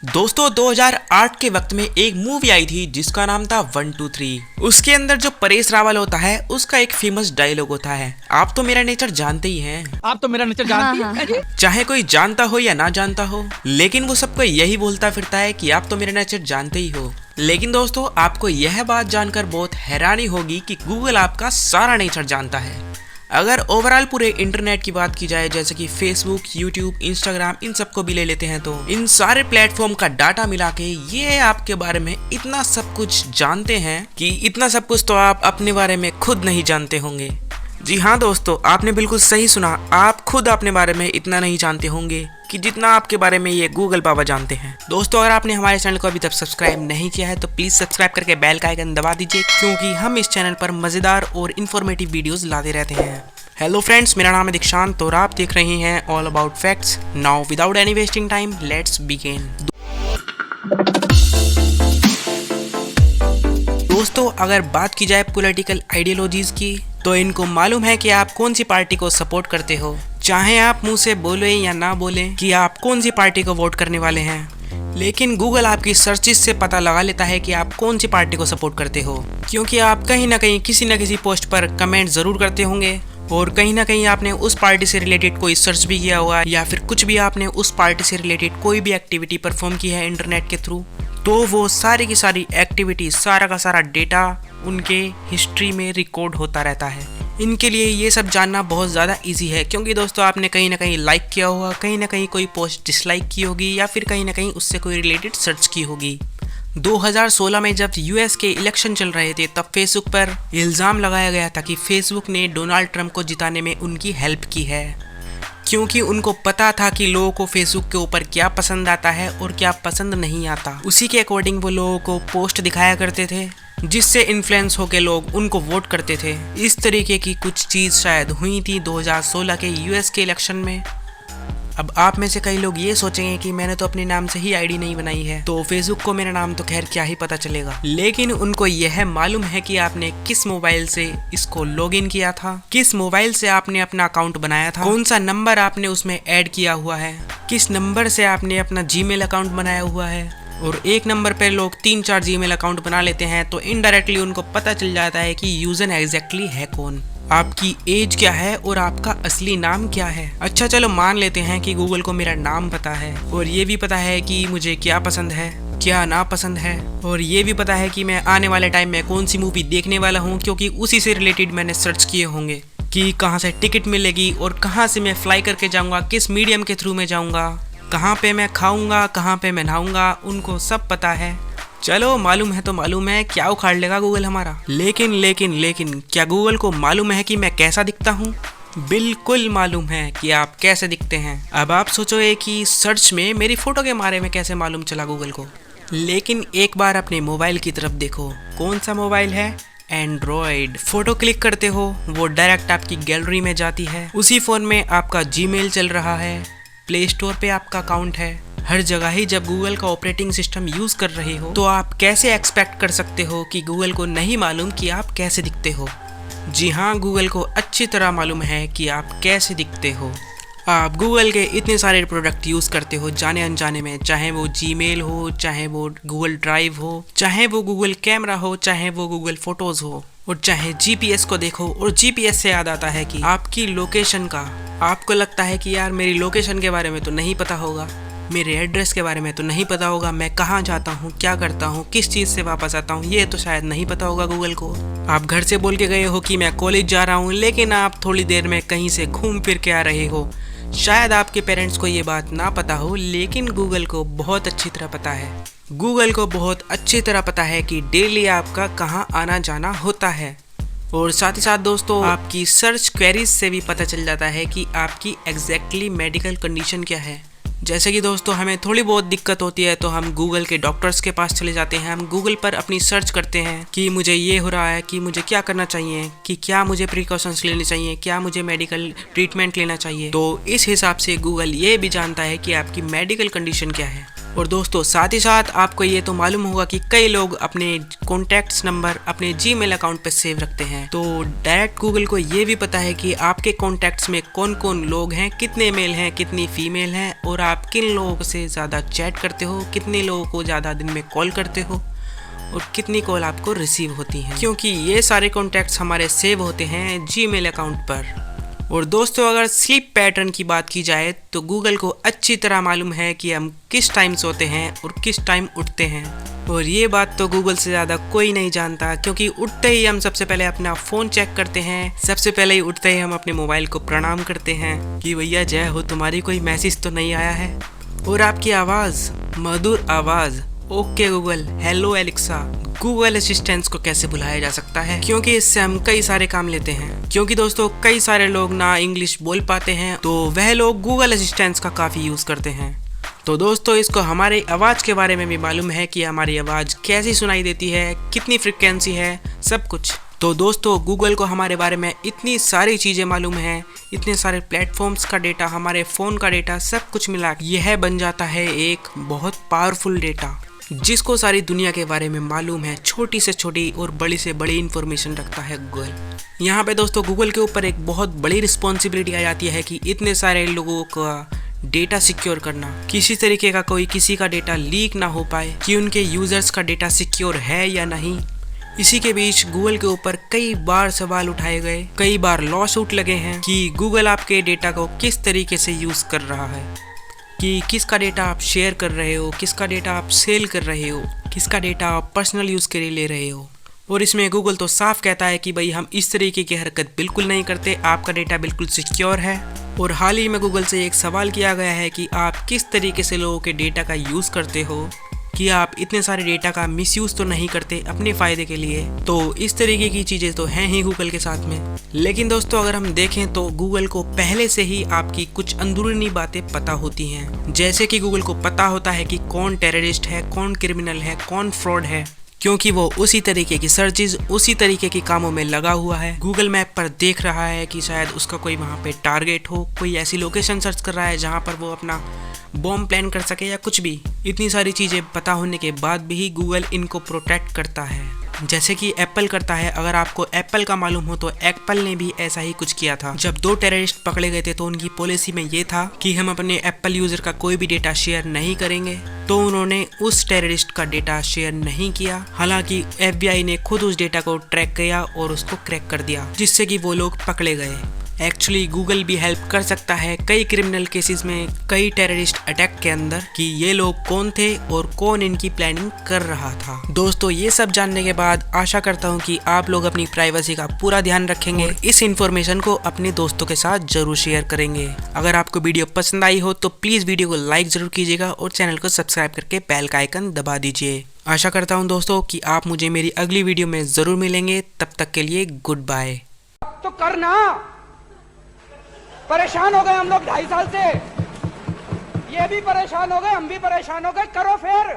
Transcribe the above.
दोस्तों 2008 के वक्त में एक मूवी आई थी जिसका नाम था 123। उसके अंदर जो परेश रावल होता है उसका एक फेमस डायलॉग होता है, आप तो मेरा नेचर जानते ही हैं। आप तो मेरा नेचर जानती हैं जी। चाहे कोई जानता हो या ना जानता हो, लेकिन वो सबको यही बोलता फिरता है कि आप तो मेरा नेचर जानते ही हो। लेकिन दोस्तों आपको यह बात जानकर बहुत हैरानी होगी कि गूगल आपका सारा नेचर जानता है। अगर ओवरऑल पूरे इंटरनेट की बात की जाए, जैसे कि फेसबुक, यूट्यूब, इंस्टाग्राम, इन सबको भी ले लेते हैं, तो इन सारे प्लेटफॉर्म का डाटा मिला के ये आपके बारे में इतना सब कुछ जानते हैं कि इतना सब कुछ तो आप अपने बारे में खुद नहीं जानते होंगे। जी हाँ दोस्तों, आपने बिल्कुल सही सुना, आप खुद अपने बारे में इतना नहीं जानते होंगे कि जितना आपके बारे में ये गूगल बाबा जानते हैं। दोस्तों अगर आपने हमारे चैनल को अभी तक सब्सक्राइब नहीं किया है तो प्लीज सब्सक्राइब करके बेल का आइकन दबा दीजिए, क्योंकि हम इस चैनल पर मजेदार और इन्फॉर्मेटिव वीडियोस लाते रहते हैं। हेलो फ्रेंड्स, मेरा नाम है दीक्षांत और आप देख रहे हैं all about facts. Now without any wasting time let's begin. दोस्तों अगर बात की जाए पॉलिटिकल आइडियोलॉजीज की, तो इनको मालूम है कि आप कौन सी पार्टी को सपोर्ट करते हो, चाहे आप मुंह से बोले या ना बोले कि आप कौन सी पार्टी को वोट करने वाले हैं। लेकिन गूगल आपकी सर्चेस से पता लगा लेता है कि आप कौन सी पार्टी को सपोर्ट करते हो, क्योंकि आप कहीं ना कहीं किसी न किसी पोस्ट पर कमेंट जरूर करते होंगे और कहीं ना कहीं आपने उस पार्टी से रिलेटेड कोई सर्च भी किया होगा, या फिर कुछ भी आपने उस पार्टी से रिलेटेड कोई भी एक्टिविटी परफॉर्म की है इंटरनेट के थ्रू, तो वो सारी की सारी एक्टिविटी, सारा का सारा डेटा उनके हिस्ट्री में रिकॉर्ड होता रहता है। इनके लिए ये सब जानना बहुत ज़्यादा इजी है, क्योंकि दोस्तों आपने कहीं ना कहीं लाइक किया होगा, कहीं ना कहीं कोई पोस्ट डिसलाइक की होगी, या फिर कहीं ना कहीं उससे कोई रिलेटेड सर्च की होगी। 2016 में जब यूएस के इलेक्शन चल रहे थे, तब फेसबुक पर इल्ज़ाम लगाया गया था कि फेसबुक ने डोनाल्ड ट्रंप को जिताने में उनकी हेल्प की है, क्योंकि उनको पता था कि लोगों को फेसबुक के ऊपर क्या पसंद आता है और क्या पसंद नहीं आता। उसी के अकॉर्डिंग वो लोगों को पोस्ट दिखाया करते थे, जिससे इन्फ्लुएंस होकर लोग उनको वोट करते थे। इस तरीके की कुछ चीज़ शायद हुई थी 2016 के यूएस के इलेक्शन में। अब आप में से कई लोग ये सोचेंगे कि मैंने तो अपने नाम से ही आईडी नहीं बनाई है, तो फेसबुक को मेरा नाम तो खैर क्या ही पता चलेगा। लेकिन उनको यह मालूम है कि आपने किस मोबाइल से इसको लॉगिन किया था, किस मोबाइल से आपने अपना अकाउंट बनाया था, कौन सा नंबर आपने उसमें ऐड किया हुआ है, किस नंबर से आपने अपना जीमेल अकाउंट बनाया हुआ है। और एक नंबर पर लोग 3-4 जीमेल अकाउंट बना लेते हैं, तो इनडायरेक्टली उनको पता चल जाता है कि यूजर एग्जैक्टली है कौन, आपकी एज क्या है और आपका असली नाम क्या है। अच्छा चलो मान लेते हैं कि गूगल को मेरा नाम पता है, और ये भी पता है कि मुझे क्या पसंद है, क्या ना पसंद है, और ये भी पता है कि मैं आने वाले टाइम में कौन सी मूवी देखने वाला हूँ, क्योंकि उसी से रिलेटेड मैंने सर्च किए होंगे कि कहाँ से टिकट मिलेगी और कहाँ से मैं फ्लाई करके जाऊँगा, किस मीडियम के थ्रू मैं जाऊँगा, कहाँ पे मैं खाऊँगा, कहाँ पे मैं नहाऊँगा, उनको सब पता है। चलो मालूम है तो मालूम है, क्या उखाड़ लेगा गूगल हमारा। लेकिन क्या गूगल को मालूम है कि मैं कैसा दिखता हूँ? बिल्कुल मालूम है कि आप कैसे दिखते हैं। अब आप सोचोगे कि सर्च में मेरी फोटो के बारे में कैसे मालूम चला गूगल को, लेकिन एक बार अपने मोबाइल की तरफ देखो। कौन सा मोबाइल है? एंड्रॉयड। फोटो क्लिक करते हो, वो डायरेक्ट आपकी गैलरी में जाती है। उसी फोन में आपका जीमेल चल रहा है, प्ले स्टोर पे आपका अकाउंट है। हर जगह ही जब गूगल का ऑपरेटिंग सिस्टम यूज कर रहे हो, तो आप कैसे एक्सपेक्ट कर सकते हो कि गूगल को नहीं मालूम कि आप कैसे दिखते हो? जी हाँ, गूगल को अच्छी तरह मालूम है कि आप कैसे दिखते हो। आप गूगल के इतने सारे प्रोडक्ट यूज़ करते हो जाने अनजाने में, चाहे वो जीमेल हो, चाहे वो गूगल ड्राइव हो, चाहे वो गूगल कैमरा हो, चाहे वो गूगल फोटोज़ हो, और चाहे जीपीएस को देखो। और जीपीएस से याद आता है कि आपकी लोकेशन का, आपको लगता है कि यार मेरी लोकेशन के बारे में तो नहीं पता होगा, मेरे एड्रेस के बारे में तो नहीं पता होगा, मैं कहाँ जाता हूँ, क्या करता हूँ, किस चीज़ से वापस आता हूँ, ये तो शायद नहीं पता होगा गूगल को। आप घर से बोल के गए हो कि मैं कॉलेज जा रहा हूँ, लेकिन आप थोड़ी देर में कहीं से घूम फिर के आ रहे हो। शायद आपके पेरेंट्स को ये बात ना पता हो, लेकिन गूगल को बहुत अच्छी तरह पता है। गूगल को बहुत अच्छी तरह पता है कि डेली आपका कहाँ आना जाना होता है। और साथ ही साथ दोस्तों, आपकी सर्च क्वेरीज से भी पता चल जाता है कि आपकी एग्जैक्टली मेडिकल कंडीशन क्या है। जैसे कि दोस्तों हमें थोड़ी बहुत दिक्कत होती है तो हम गूगल के डॉक्टर्स के पास चले जाते हैं, हम गूगल पर अपनी सर्च करते हैं कि मुझे ये हो रहा है, कि मुझे क्या करना चाहिए, कि क्या मुझे प्रिकॉशंस लेने चाहिए, क्या मुझे मेडिकल ट्रीटमेंट लेना चाहिए। तो इस हिसाब से गूगल ये भी जानता है कि आपकी मेडिकल कंडीशन क्या है। और दोस्तों साथ ही साथ आपको ये तो मालूम होगा कि कई लोग अपने कॉन्टैक्ट्स नंबर अपने जीमेल अकाउंट पे सेव रखते हैं। तो डायरेक्ट गूगल को ये भी पता है कि आपके कॉन्टैक्ट्स में कौन कौन लोग हैं, कितने मेल हैं, कितनी फीमेल हैं, और आप किन लोगों से ज़्यादा चैट करते हो, कितने लोगों को ज़्यादा दिन में कॉल करते हो और कितनी कॉल आपको रिसीव होती हैं, क्योंकि ये सारे कॉन्टैक्ट्स हमारे सेव होते हैं जीमेल अकाउंट पर। और दोस्तों अगर स्लीप पैटर्न की बात की जाए तो गूगल को अच्छी तरह मालूम है कि हम किस टाइम सोते हैं और किस टाइम उठते हैं। और ये बात तो गूगल से ज़्यादा कोई नहीं जानता, क्योंकि उठते ही हम सबसे पहले अपना फ़ोन चेक करते हैं, सबसे पहले ही उठते ही हम अपने मोबाइल को प्रणाम करते हैं कि भैया जय हो, तुम्हारी कोई मैसेज तो नहीं आया है। और आपकी आवाज़, मधुर आवाज़, okay Google, hello Alexa, Google assistants को कैसे बुलाया जा सकता है, क्योंकि इससे हम कई सारे काम लेते हैं। क्योंकि दोस्तों कई सारे लोग ना इंग्लिश बोल पाते हैं, तो वह लोग गूगल असिस्टेंट्स का काफ़ी यूज़ करते हैं। तो दोस्तों इसको हमारी आवाज़ के बारे में भी मालूम है कि हमारी आवाज़ कैसी सुनाई देती है, कितनी फ्रिक्वेंसी है, सब कुछ। तो दोस्तों गूगल को हमारे बारे में इतनी सारी चीज़ें मालूम है, इतने सारे प्लेटफॉर्म्स का डेटा, हमारे फ़ोन का डेटा, सब कुछ मिला यह बन जाता है एक बहुत पावरफुल डेटा, जिसको सारी दुनिया के बारे में मालूम है। छोटी से छोटी और बड़ी से बड़ी इंफॉर्मेशन रखता है गूगल। यहाँ पे दोस्तों गूगल के ऊपर एक बहुत बड़ी रिस्पॉन्सिबिलिटी आ जाती है कि इतने सारे लोगों का डेटा सिक्योर करना, किसी तरीके का कोई किसी का डेटा लीक ना हो पाए, कि उनके यूजर्स का डेटा सिक्योर है या नहीं। इसी के बीच गूगल के ऊपर कई बार सवाल उठाए गए, कई बार लॉ सूट लगे हैं कि गूगल आपके डेटा को किस तरीके से यूज़ कर रहा है, कि किसका डेटा आप शेयर कर रहे हो, किसका डेटा आप सेल कर रहे हो, किसका डेटा आप पर्सनल यूज़ के लिए ले रहे हो। और इसमें गूगल तो साफ कहता है कि भाई हम इस तरीके की हरकत बिल्कुल नहीं करते, आपका डेटा बिल्कुल सिक्योर है। और हाल ही में गूगल से एक सवाल किया गया है कि आप किस तरीके से लोगों के डेटा का यूज़ करते हो, कि आप इतने सारे डेटा का मिसयूज़ तो नहीं करते अपने फ़ायदे के लिए। तो इस तरीके की चीज़ें तो हैं ही गूगल के साथ में। लेकिन दोस्तों अगर हम देखें तो गूगल को पहले से ही आपकी कुछ अंदरूनी बातें पता होती हैं, जैसे कि गूगल को पता होता है कि कौन टेररिस्ट है, कौन क्रिमिनल है, कौन फ्रॉड है, क्योंकि वो उसी तरीके की सर्चेज, उसी तरीके के कामों में लगा हुआ है। गूगल मैप पर देख रहा है कि शायद उसका कोई वहाँ पे टारगेट हो, कोई ऐसी लोकेशन सर्च कर रहा है जहाँ पर वो अपना बॉम्ब प्लान कर सके या कुछ भी। इतनी सारी चीज़ें पता होने के बाद भी गूगल इनको प्रोटेक्ट करता है, जैसे कि एप्पल करता है। अगर आपको एप्पल का मालूम हो तो एप्पल ने भी ऐसा ही कुछ किया था। जब 2 टेररिस्ट पकड़े गए थे तो उनकी पॉलिसी में ये था कि हम अपने एप्पल यूज़र का कोई भी डेटा शेयर नहीं करेंगे, तो उन्होंने उस टेररिस्ट का डेटा शेयर नहीं किया। हालांकि FBI ने खुद उस डेटा को ट्रैक किया और उसको क्रैक कर दिया, जिससे कि वो लोग पकड़े गए। एक्चुअली गूगल भी हेल्प कर सकता है कई क्रिमिनल केसेस में, कई टेररिस्ट अटैक के अंदर, कि ये लोग कौन थे और कौन इनकी प्लानिंग कर रहा था। दोस्तों ये सब जानने के बाद आशा करता हूँ कि आप लोग अपनी प्राइवेसी का पूरा ध्यान रखेंगे और इस इन्फॉर्मेशन को अपने दोस्तों के साथ जरूर शेयर करेंगे। अगर आपको वीडियो पसंद आई हो तो प्लीज़ वीडियो को लाइक जरूर कीजिएगा और चैनल को सब्सक्राइब करके बेल का आइकन दबा दीजिए। आशा करता हूँ दोस्तों कि आप मुझे मेरी अगली वीडियो में ज़रूर मिलेंगे। तब तक के लिए गुड बाय। तो करना, परेशान हो गए हम लोग 2.5 साल से, ये भी परेशान हो गए, हम भी परेशान हो गए, करो फिर।